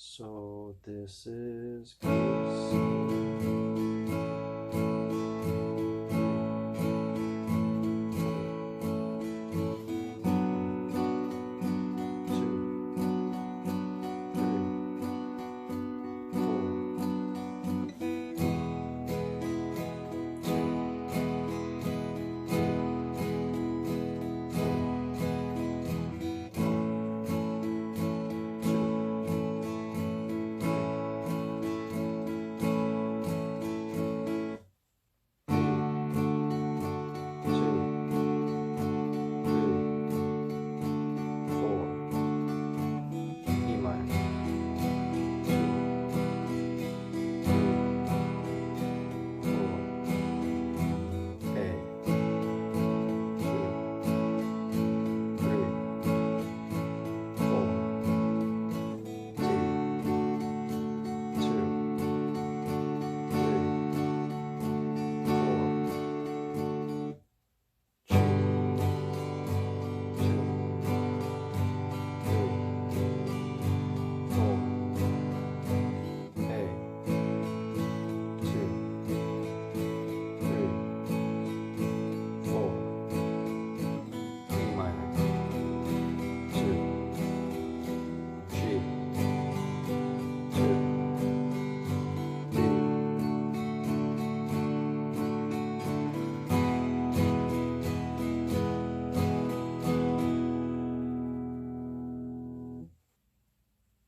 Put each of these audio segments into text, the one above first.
So this is Christmas.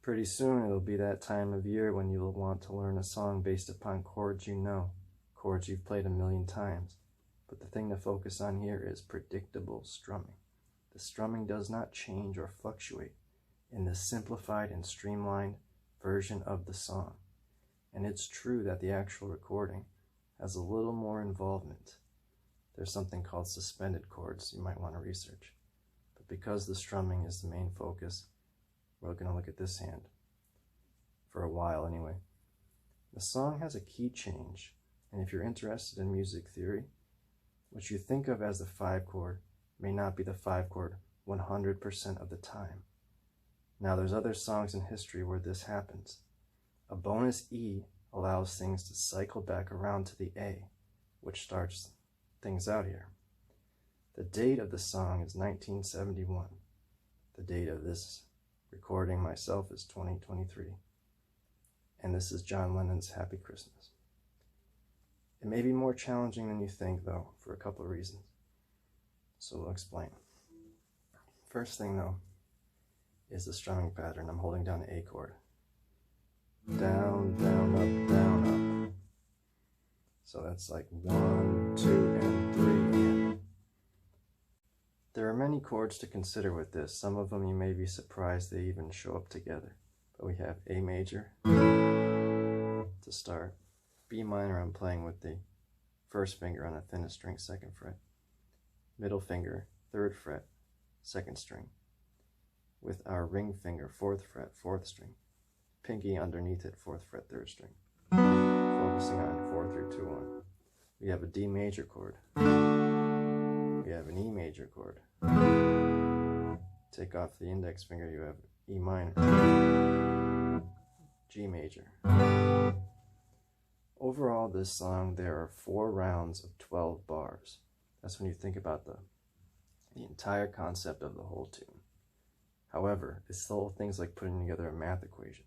Pretty soon it'll be that time of year when you'll want to learn a song based upon chords you know, chords you've played a million times. But the thing to focus on here is predictable strumming. The strumming does not change or fluctuate in the simplified and streamlined version of the song. And it's true that the actual recording has a little more involvement. There's something called suspended chords you might want to research. But because the strumming is the main focus, we're going to look at this hand, for a while anyway. The song has a key change, and if you're interested in music theory, what you think of as the 5 chord may not be the 5 chord 100% of the time. Now there's other songs in history where this happens. A bonus E allows things to cycle back around to the A, which starts things out here. The date of the song is 1971. The date of this recording myself is 2023, and this is John Lennon's Happy Christmas. It may be more challenging than you think, though, for a couple of reasons, so we'll explain. First thing, though, is the strumming pattern. I'm holding down the A chord. Down, down, up, down, up. So that's like 1, 2, and 3, and there are many chords to consider with this. Some of them you may be surprised they even show up together. But we have A major to start. B minor I'm playing with the first finger on the thinnest string, 2nd fret. Middle finger, 3rd fret, 2nd string. With our ring finger, 4th fret, 4th string. Pinky underneath it, 4th fret, 3rd string. Focusing on 4, 3, 2, 1. We have a D major chord. We have an E major chord. Take off the index finger, you have E minor, G major. Overall, this song, there are 4 rounds of 12 bars. That's when you think about the entire concept of the whole tune. However, it's still things like putting together a math equation.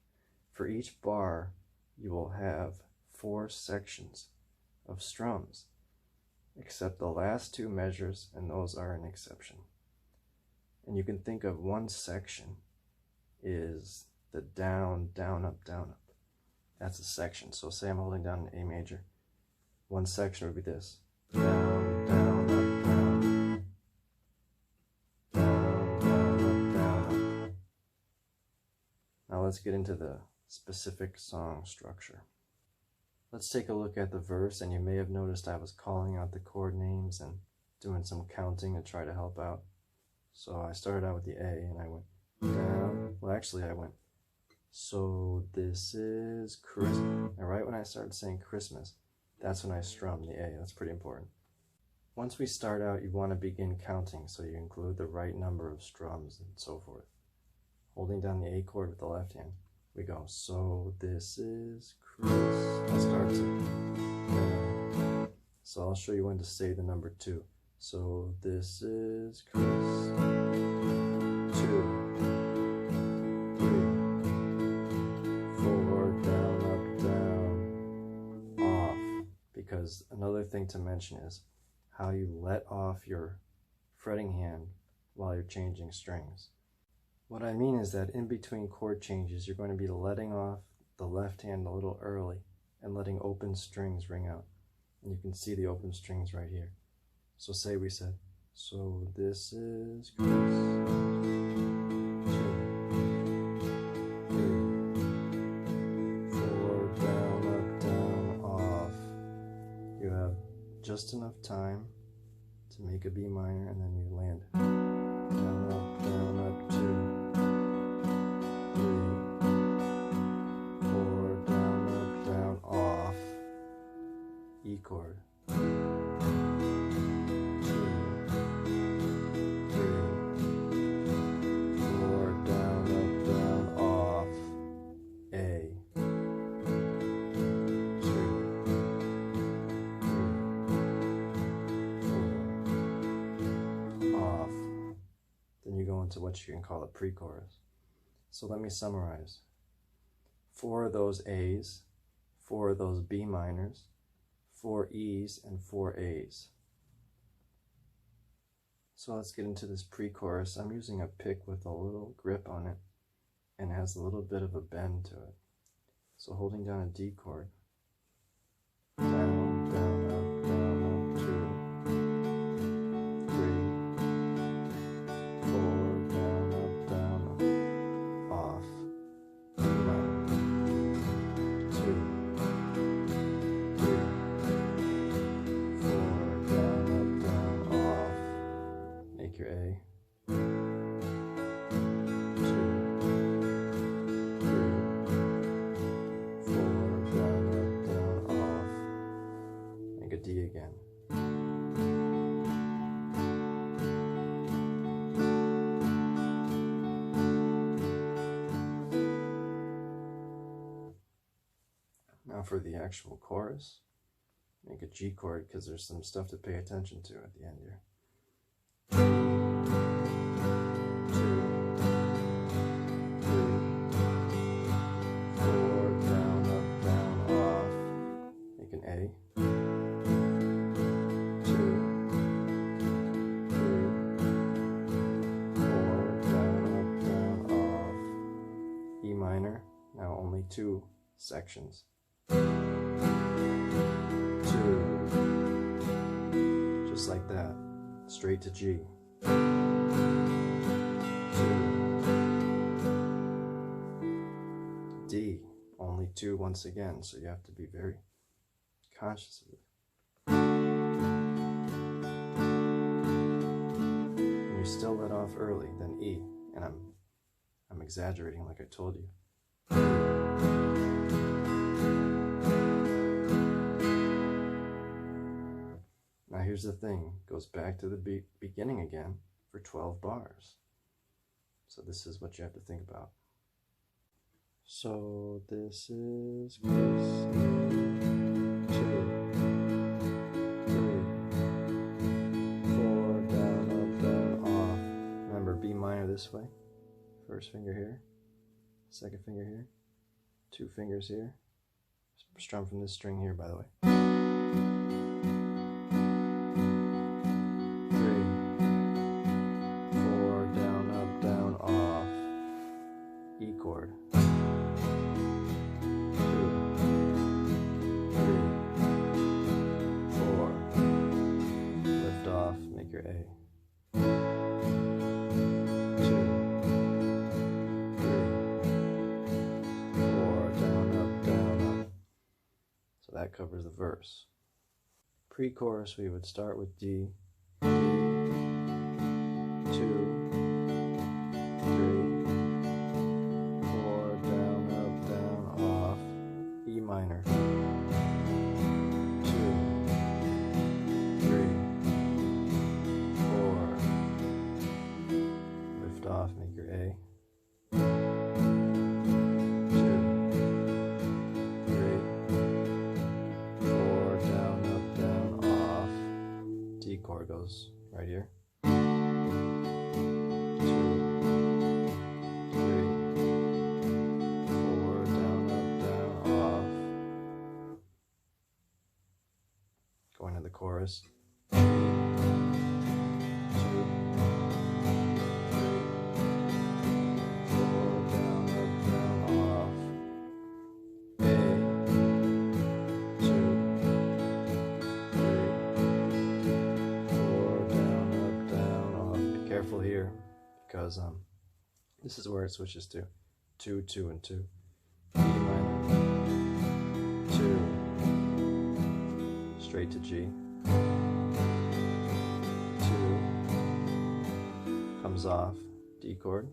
For each bar, you will have 4 sections of strums, except the last 2 measures, and those are an exception. And you can think of one section is the down, down, up, down, up. That's a section. So say I'm holding down an A major. One section would be this. Down, down, up, down. Down, down, up, down, up. Now let's get into the specific song structure. Let's take a look at the verse, and you may have noticed I was calling out the chord names and doing some counting to try to help out. So I started out with the A, and I went down. Well, actually I went, so this is Christmas. And right when I started saying Christmas, that's when I strummed the A. That's pretty important. Once we start out, you want to begin counting, so you include the right number of strums and so forth. Holding down the A chord with the left hand, we go, so this is Chris. I'll start to, so I'll show you when to say the number 2. So this is Chris. 2, 3, 4, down, up, down, off. Because another thing to mention is how you let off your fretting hand while you're changing strings. What I mean is that in between chord changes, you're going to be letting off the left hand a little early and letting open strings ring out. And you can see the open strings right here. So say we said, so this is Chris. 2, 3, 4, down, up, down, off. You have just enough time to make a B minor and then you land. Down, up, 2, 3, 4, down, up, down, off. E chord. 2, 3, 4, down, up, down, off. A. 2, 3, 4, off. Then you go into what you can call a pre-chorus. So let me summarize. 4 of those A's, 4 of those B minors, 4 E's, and 4 A's. So let's get into this pre-chorus. I'm using a pick with a little grip on it and it has a little bit of a bend to it. So holding down a D chord, down, down, up, 2, 3, 4, down, up, off, E minor, 2, 3, 4, down, off, make your A, 2, 3, 4, down, off, make a D again. Now for the actual chorus, make a G chord because there's some stuff to pay attention to at the end here. 2, 3, 4, down, up, off. Make an A. 2, 3, 4, down, off. E minor. Now only 2 sections. 2, just like that, straight to G. 2, D, only 2 once again, so you have to be very conscious of it. And you still let off early, then E, and I'm exaggerating like I told you. Now here's the thing, goes back to the beginning again for 12 bars. So this is what you have to think about. So this is Chris. 2, 3, 4, down, up, off. Remember, B minor this way. First finger here, second finger here, 2 fingers here. Strum from this string here, by the way. 4, down, up, off, E chord. 2, 3, 4, lift off, make your A. 2, 3, 4, down, up. So that covers the verse. Pre-chorus, we would start with D. 2, 3, 4, down, up, off, E minor. 2, 3, 4, lift off, make your A. 2, goes right here. 2, 3, 4, down, up, down, off. Going to the chorus. 2, 3, 4, down, up, down, off. A, 2, 3, 4, down, up, down, off. Be careful here, because this is where it switches to 2, 2, and 2. E minor, 2, straight to G. 2 comes off, D chord.